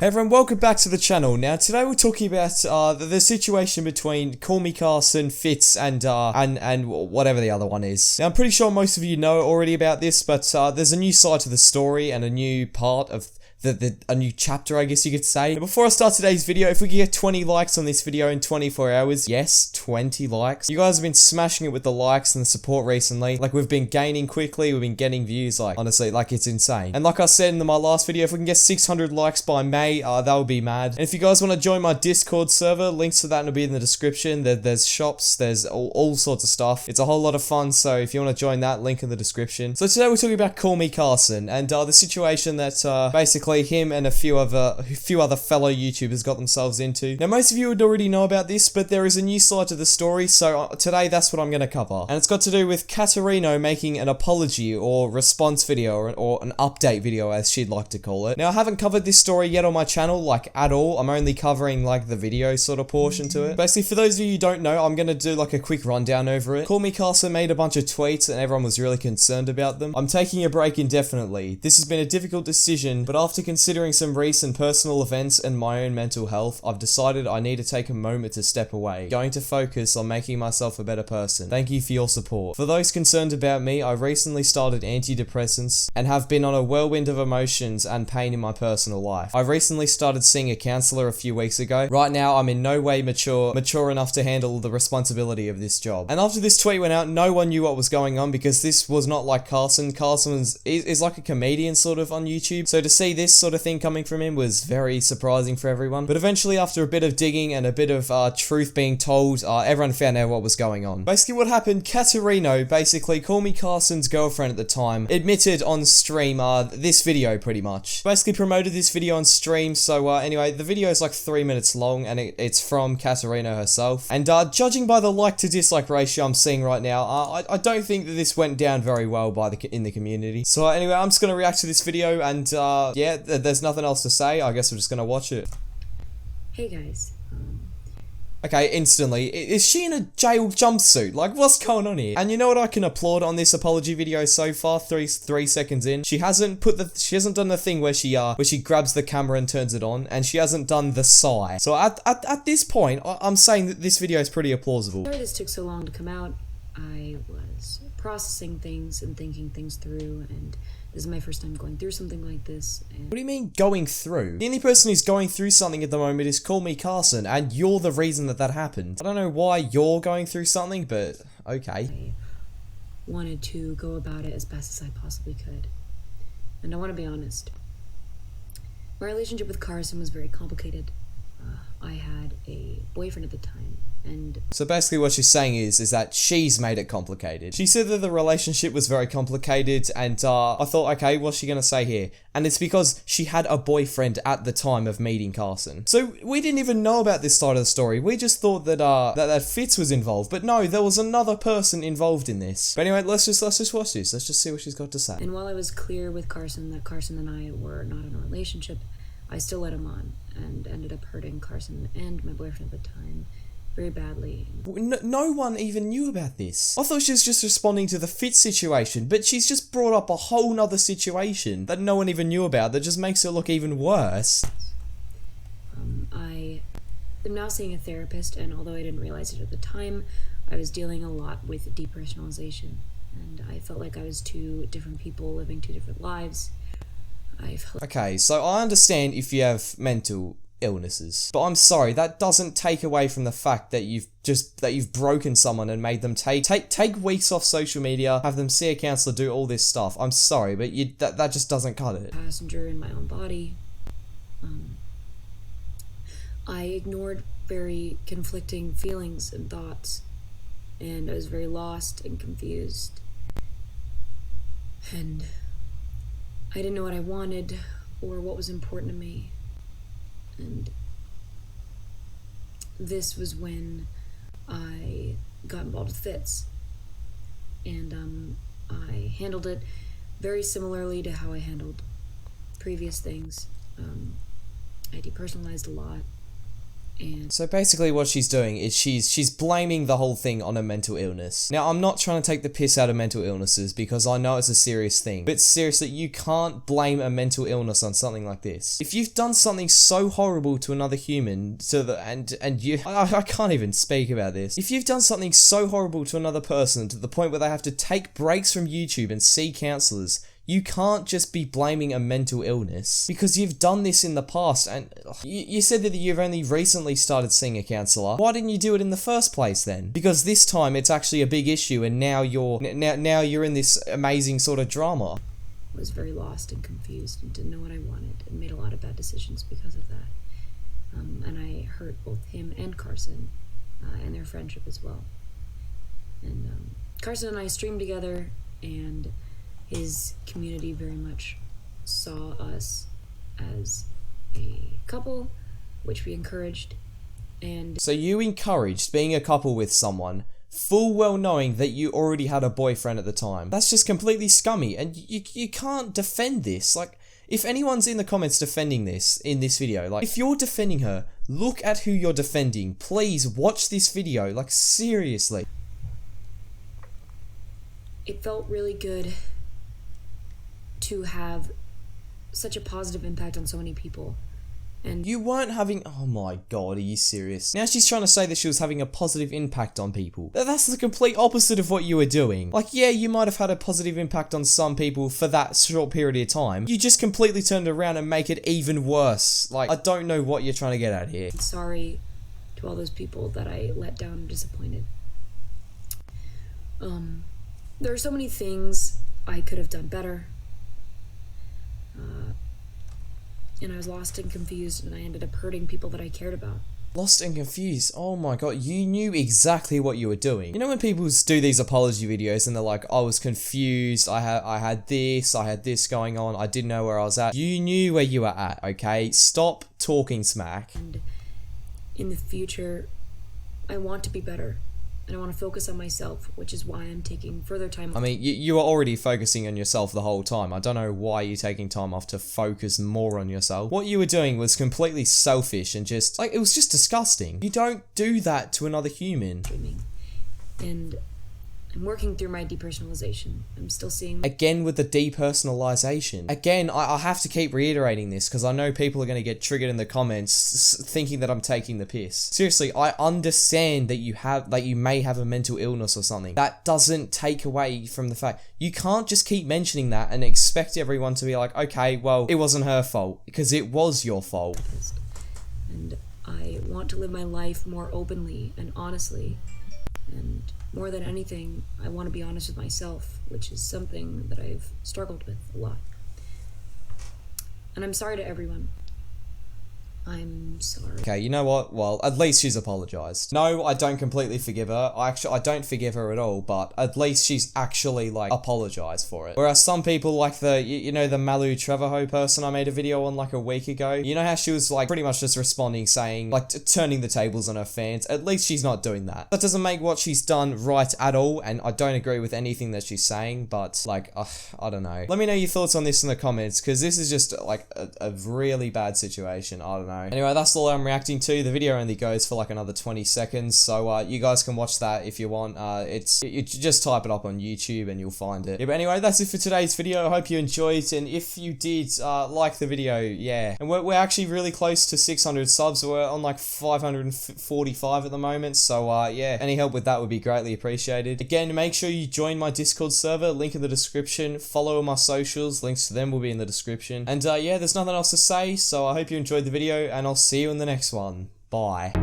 Hey everyone, welcome back to the channel. Now today we're talking about the situation between Callmecarson, Fitz, and whatever the other one is. Now I'm pretty sure most of you know already about this, but there's a new side to the story and a new part of a new chapter, I guess you could say. Now, before I start today's video, if we could get 20 likes on this video in 24 hours, yes, 20 likes. You guys have been smashing it with the likes and the support recently. Like, we've been gaining quickly, we've been getting views, like, honestly, like, it's insane. And like I said in my last video, if we can get 600 likes by May, that would be mad. And if you guys want to join my Discord server, links to that will be in the description. There's shops, there's all sorts of stuff. It's a whole lot of fun, so if you want to join that, link in the description. So today we're talking about Callmecarson, and the situation that, basically, him and a few other fellow YouTubers got themselves into. Now, most of you would already know about this, but there is a new side to the story, so today that's what I'm going to cover. And it's got to do with Katerino making an apology or response video or an update video, as she'd like to call it. Now, I haven't covered this story yet on my channel, like, at all. I'm only covering, like, the video sort of portion to it. Basically, for those of you who don't know, I'm going to do, like, a quick rundown over it. Callmecarson made a bunch of tweets and everyone was really concerned about them. I'm taking a break indefinitely. This has been a difficult decision, but after considering some recent personal events and my own mental health, I've decided I need to take a moment to step away, going to focus on making myself a better person. Thank you for your support. For those concerned about me, I recently started antidepressants and have been on a whirlwind of emotions and pain in my personal life. I recently started seeing a counselor a few weeks ago. Right now, I'm in no way mature enough to handle the responsibility of this job. And after this tweet went out, no one knew what was going on because this was not like Carson. Carson is like a comedian sort of on YouTube. So to see this sort of thing coming from him was very surprising for everyone. But eventually, after a bit of digging and a bit of truth being told, everyone found out what was going on. Basically what happened, Katerino, basically Callmecarson's girlfriend at the time, admitted on stream this video pretty much. Basically promoted this video on stream, so anyway, the video is like 3 minutes long and it's from Katerino herself. And judging by the like to dislike ratio I'm seeing right now, I don't think that this went down very well in the community. So anyway, I'm just going to react to this video and yeah, there's nothing else to say. I guess we're just gonna watch it. Hey guys. Okay, instantly. Is she in a jail jumpsuit? Like, what's going on here? And you know what I can applaud on this apology video so far? Three seconds in, she hasn't done the thing where she grabs the camera and turns it on, and she hasn't done the sigh. So at this point, I'm saying that this video is pretty plausible. Sorry this took so long to come out. I was processing things and thinking things through, and this is my first time going through something like this. And what do you mean going through? The only person who's going through something at the moment is Callmecarson, and you're the reason that happened. I don't know why you're going through something, but okay. I wanted to go about it as best as I possibly could. And I want to be honest. My relationship with Carson was very complicated. I had a boyfriend at the time, and so basically what she's saying is that she's made it complicated. She said that the relationship was very complicated, and I thought, okay, what's she gonna say here? And it's because she had a boyfriend at the time of meeting Carson. So we didn't even know about this side of the story. We just thought that that Fitz was involved, but no, there was another person involved in this. But anyway, let's just watch this. Let's just see what she's got to say. And while I was clear with Carson that Carson and I were not in a relationship, I still led him on and ended up hurting Carson and my boyfriend at the time very badly. No one even knew about this. I thought she was just responding to the Fitz situation, but she's just brought up a whole nother situation that no one even knew about that just makes it look even worse. I am now seeing a therapist, and although I didn't realize it at the time, I was dealing a lot with depersonalization, and I felt like I was two different people living two different lives. Okay, so I understand if you have mental illnesses, but I'm sorry, that doesn't take away from the fact that you've broken someone and made them take weeks off social media, have them see a counselor, do all this stuff. I'm sorry, but that just doesn't cut it. Passenger in my own body. I ignored very conflicting feelings and thoughts, and I was very lost and confused, and I didn't know what I wanted or what was important to me. And this was when I got involved with Fitz. And I handled it very similarly to how I handled previous things. I depersonalized a lot, And so basically what she's doing is she's blaming the whole thing on a mental illness. Now, I'm not trying to take the piss out of mental illnesses because I know it's a serious thing, but seriously, you can't blame a mental illness on something like this. If you've done something so horrible to another human, I can't even speak about this. If you've done something so horrible to another person to the point where they have to take breaks from YouTube and see counselors, you can't just be blaming a mental illness because you've done this in the past, and you said that you've only recently started seeing a counsellor. Why didn't you do it in the first place then? Because this time it's actually a big issue, and now you're in this amazing sort of drama. I was very lost and confused and didn't know what I wanted and made a lot of bad decisions because of that. And I hurt both him and Carson and their friendship as well. And Carson and I streamed together, and his community very much saw us as a couple, which we encouraged. And so you encouraged being a couple with someone, full well knowing that you already had a boyfriend at the time. That's just completely scummy, and you can't defend this. Like, if anyone's in the comments defending this in this video, like, if you're defending her, look at who you're defending. Please watch this video, like, seriously. It felt really good to have such a positive impact on so many people. And you weren't having... Oh my god, are you serious? Now she's trying to say that she was having a positive impact on people. That's the complete opposite of what you were doing. Like, yeah, you might have had a positive impact on some people for that short period of time. You just completely turned around and make it even worse. Like, I don't know what you're trying to get at here. Sorry to all those people that I let down and disappointed. There are so many things I could have done better. And I was lost and confused, and I ended up hurting people that I cared about. Lost and confused? Oh my god, you knew exactly what you were doing. You know when people do these apology videos and they're like, I was confused, I had this going on, I didn't know where I was at. You knew where you were at, okay? Stop talking smack. And in the future, I want to be better. And I want to focus on myself, which is why I'm taking further time off. I mean, you were already focusing on yourself the whole time. I don't know why you're taking time off to focus more on yourself. What you were doing was completely selfish and just, like, it was just disgusting. You don't do that to another human. And I'm working through my depersonalization. I'm still seeing... Again with the depersonalization. Again, I have to keep reiterating this because I know people are going to get triggered in the comments thinking that I'm taking the piss. Seriously, I understand that you may have a mental illness or something. That doesn't take away from the fact you can't just keep mentioning that and expect everyone to be like, okay, well, it wasn't her fault, because it was your fault. And I want to live my life more openly and honestly. And more than anything, I want to be honest with myself, which is something that I've struggled with a lot. And I'm sorry to everyone. I'm sorry. Okay, you know what? Well, at least she's apologized. No, I don't completely forgive her. I don't forgive her at all, but at least she's actually, like, apologized for it. Whereas some people, like you know, the Malu Trevorho person I made a video on, like, a week ago? You know how she was, like, pretty much just responding, saying, like, turning the tables on her fans? At least she's not doing that. That doesn't make what she's done right at all, and I don't agree with anything that she's saying, but, like, I don't know. Let me know your thoughts on this in the comments, because this is just, like, a really bad situation. I don't know. Anyway, that's all I'm reacting to. The video only goes for like another 20 seconds, so you guys can watch that if you want. You just type it up on YouTube and you'll find it. Yeah, but anyway, that's it for today's video. I hope you enjoyed, and if you did like the video, yeah. And we're actually really close to 600 subs. We're on like 545 at the moment, so yeah, any help with that would be greatly appreciated. Again, make sure you join my Discord server, link in the description. Follow my socials, links to them will be in the description. And yeah, there's nothing else to say, so I hope you enjoyed the video, and I'll see you in the next one. Bye.